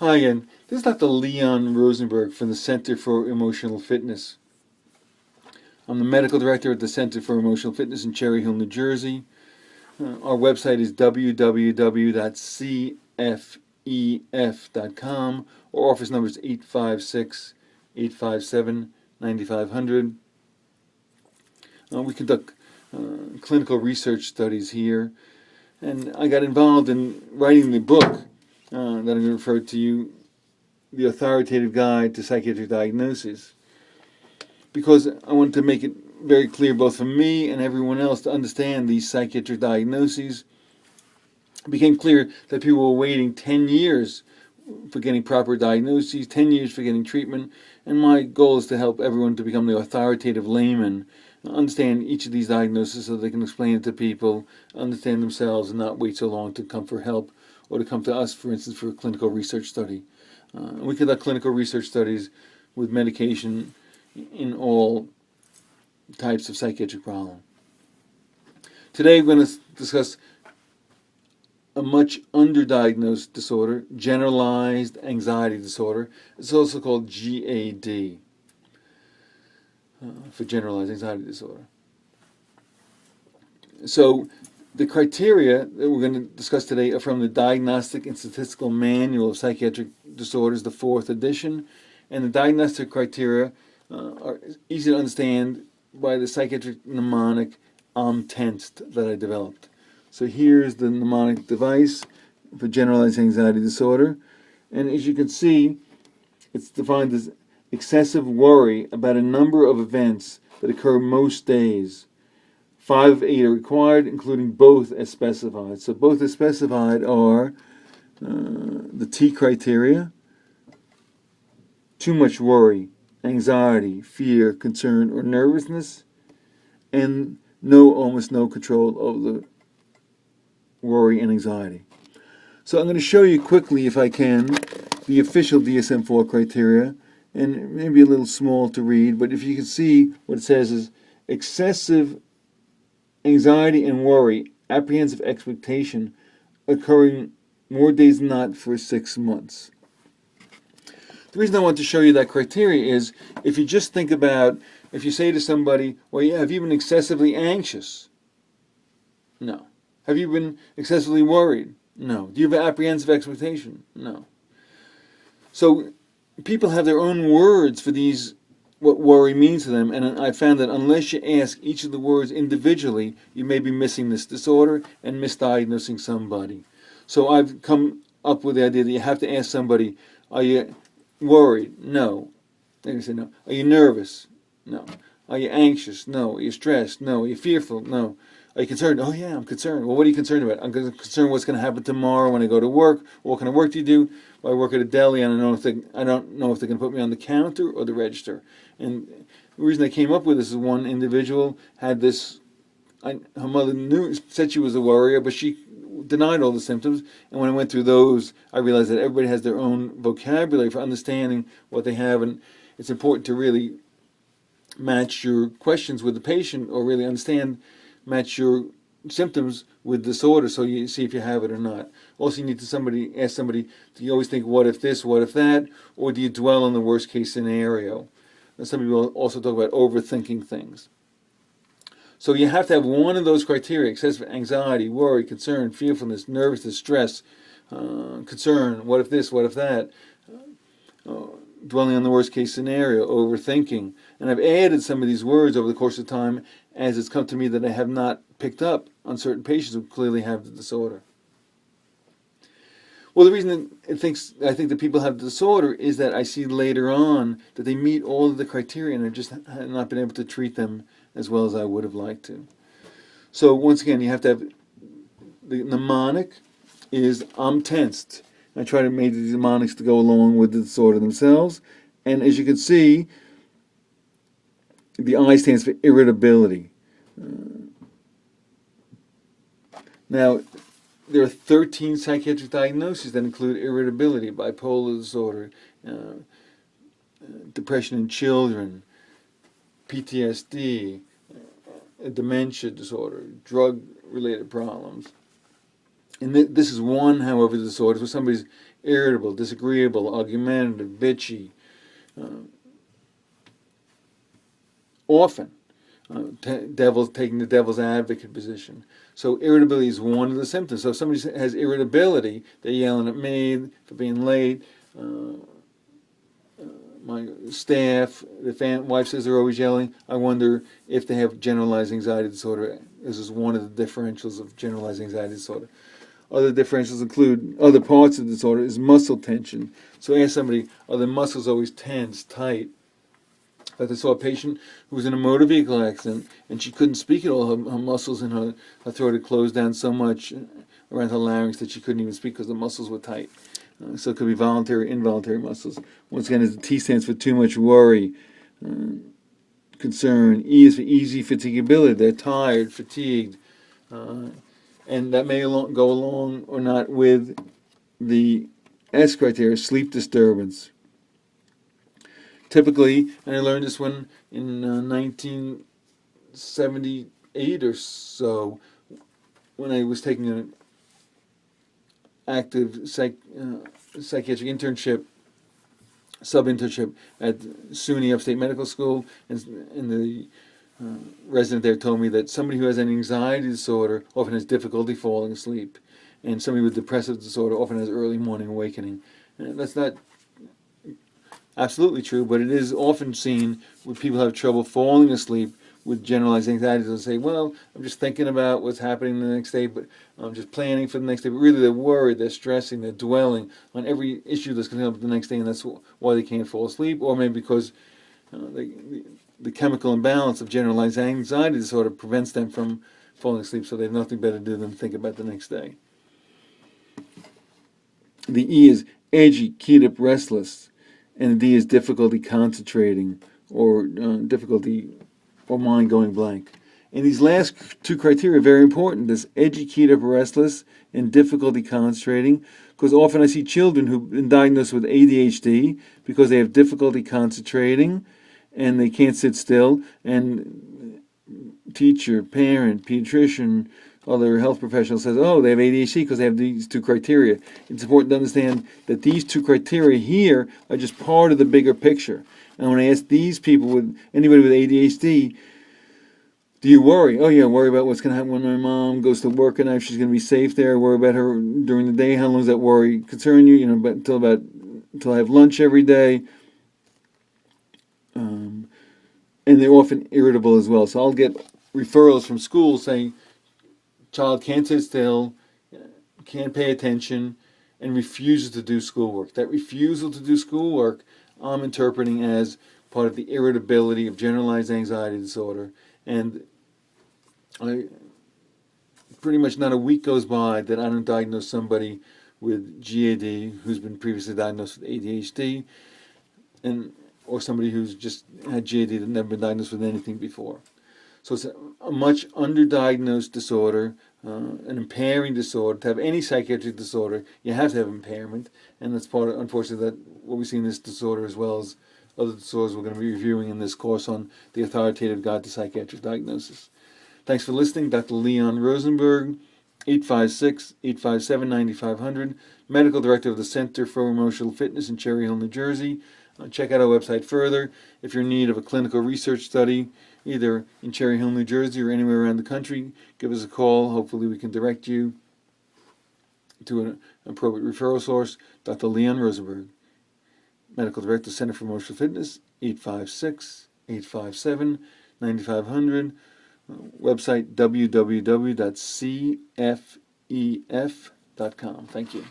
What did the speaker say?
Hi again. This is Dr. Leon Rosenberg from the Center for Emotional Fitness. I'm the medical director at the Center for Emotional Fitness in Cherry Hill, New Jersey. Our website is www.cfef.com. Our office number is 856-857-9500. We conduct clinical research studies here, and I got involved in writing the book that I'm going to refer to you, The Authoritative Guide to Psychiatric Diagnoses, because I wanted to make it very clear both for me and everyone else to understand these psychiatric diagnoses. It became clear that people were waiting 10 years for getting proper diagnoses, 10 years for getting treatment, and my goal is to help everyone to become the authoritative layman, understand each of these diagnoses so they can explain it to people, understand themselves, and not wait so long to come for help or to come to us, for instance, for a clinical research study. We conduct clinical research studies with medication in all types of psychiatric problem. Today we're going to discuss a much underdiagnosed disorder, generalized anxiety disorder. It's also called GAD, for generalized anxiety disorder. So the criteria that we're going to discuss today are from the Diagnostic and Statistical Manual of Psychiatric Disorders, the 4th edition, and the diagnostic criteria are easy to understand by the psychiatric mnemonic Tensed that I developed. So here's the mnemonic device for generalized anxiety disorder, and as you can see, it's defined as excessive worry about a number of events that occur most days. 5 of 8 are required, including both as specified. So both as specified are the T criteria: too much worry, anxiety, fear, concern, or nervousness, and almost no control over the worry and anxiety. So I'm going to show you quickly, if I can, the official DSM-4 criteria, and it may be a little small to read, but if you can see what it says is excessive anxiety and worry, apprehensive expectation, occurring more days than not for 6 months. The reason I want to show you that criteria is if you just think about, if you say to somebody, well, yeah, have you been excessively anxious? No. Have you been excessively worried? No. Do you have an apprehensive expectation? No. So people have their own words for these, what worry means to them, and I found that unless you ask each of the words individually, you may be missing this disorder and misdiagnosing somebody. So I've come up with the idea that you have to ask somebody, are you worried? No. They're going to say no. Are you nervous? No. Are you anxious? No. Are you stressed? No. Are you fearful? No. Are you concerned? Oh yeah, I'm concerned. Well, what are you concerned about? I'm concerned what's going to happen tomorrow when I go to work. What kind of work do you do? Well, I work at a deli, and I don't know if they're going to put me on the counter or the register. And the reason I came up with this is one individual had this. Her mother said she was a worrier, but she denied all the symptoms. And when I went through those, I realized that everybody has their own vocabulary for understanding what they have, and it's important to really match your questions with the patient, or really match your symptoms with disorder, so you see if you have it or not. Also, you need to ask somebody, do you always think, what if this, what if that, or do you dwell on the worst case scenario? And some people also talk about overthinking things. So you have to have one of those criteria: excessive anxiety, worry, concern, fearfulness, nervousness, stress, concern, what if this, what if that, dwelling on the worst case scenario, overthinking. And I've added some of these words over the course of time as it's come to me that I have not picked up on certain patients who clearly have the disorder. Well, the reason I think that people have the disorder is that I see later on that they meet all of the criteria, and I've just not been able to treat them as well as I would have liked to. So once again, you have to have the mnemonic is I'm tensed. I try to make these mnemonics to go along with the disorder themselves. And as you can see, the I stands for irritability. Now, there are 13 psychiatric diagnoses that include irritability, bipolar disorder, depression in children, PTSD, dementia disorder, drug-related problems. And this is one, however, disorder where somebody's irritable, disagreeable, argumentative, bitchy, often taking the devil's advocate position. So irritability is one of the symptoms. So if somebody has irritability, they're yelling at me for being late. My staff, the wife says they're always yelling. I wonder if they have generalized anxiety disorder. This is one of the differentials of generalized anxiety disorder. Other differentials include other parts of the disorder is muscle tension. So ask somebody, are the muscles always tense, tight? In fact, I saw a patient who was in a motor vehicle accident and she couldn't speak at all. Her muscles in her throat had closed down so much around her larynx that she couldn't even speak because the muscles were tight. So it could be voluntary or involuntary muscles. Once again, the T stands for too much worry, concern. E is for easy fatigability. They're tired, fatigued. And that may go along or not with the S criteria, sleep disturbance. Typically, and I learned this one in 1978 or so, when I was taking an active psychiatric internship, sub-internship at SUNY Upstate Medical School, and the resident there told me that somebody who has an anxiety disorder often has difficulty falling asleep, and somebody with depressive disorder often has early morning awakening. And that's not absolutely true, but it is often seen when people have trouble falling asleep with generalized anxiety. They'll say, well, I'm just thinking about what's happening the next day, but I'm just planning for the next day. But really they're worried, they're stressing, they're dwelling on every issue that's going to come up the next day, and that's why they can't fall asleep, or maybe because the chemical imbalance of generalized anxiety disorder prevents them from falling asleep, so they have nothing better to do than think about the next day. The E is edgy, keyed up, restless, and the D is difficulty concentrating or difficulty or mind going blank. And these last two criteria are very important, this edgy, keyed up, restless, and difficulty concentrating, because often I see children who've been diagnosed with ADHD because they have difficulty concentrating and they can't sit still, and teacher, parent, pediatrician, other health professional says, oh, they have ADHD because they have these two criteria. It's important to understand that these two criteria here are just part of the bigger picture. And when I ask these people, anybody with ADHD, do you worry? Oh yeah, worry about what's going to happen when my mom goes to work at night, if she's going to be safe there. Worry about her during the day. How long does that worry concern you? But until I have lunch every day. And they're often irritable as well. So I'll get referrals from schools saying, child can't sit still, can't pay attention, and refuses to do schoolwork. That refusal to do schoolwork, I'm interpreting as part of the irritability of generalized anxiety disorder. And pretty much not a week goes by that I don't diagnose somebody with GAD who's been previously diagnosed with ADHD, or somebody who's just had GAD that never been diagnosed with anything before. So it's a much underdiagnosed disorder, an impairing disorder. To have any psychiatric disorder, you have to have impairment, and that's part of, unfortunately, that what we see in this disorder as well as other disorders we're going to be reviewing in this course on the authoritative guide to psychiatric diagnosis. Thanks for listening. Dr. Leon Rosenberg, 856-857-9500, Medical Director of the Center for Emotional Fitness in Cherry Hill, New Jersey. Check out our website further. If you're in need of a clinical research study, either in Cherry Hill, New Jersey, or anywhere around the country, give us a call. Hopefully we can direct you to an appropriate referral source. Dr. Leon Rosenberg, Medical Director, Center for Emotional Fitness, 856-857-9500. Website www.cfef.com. Thank you.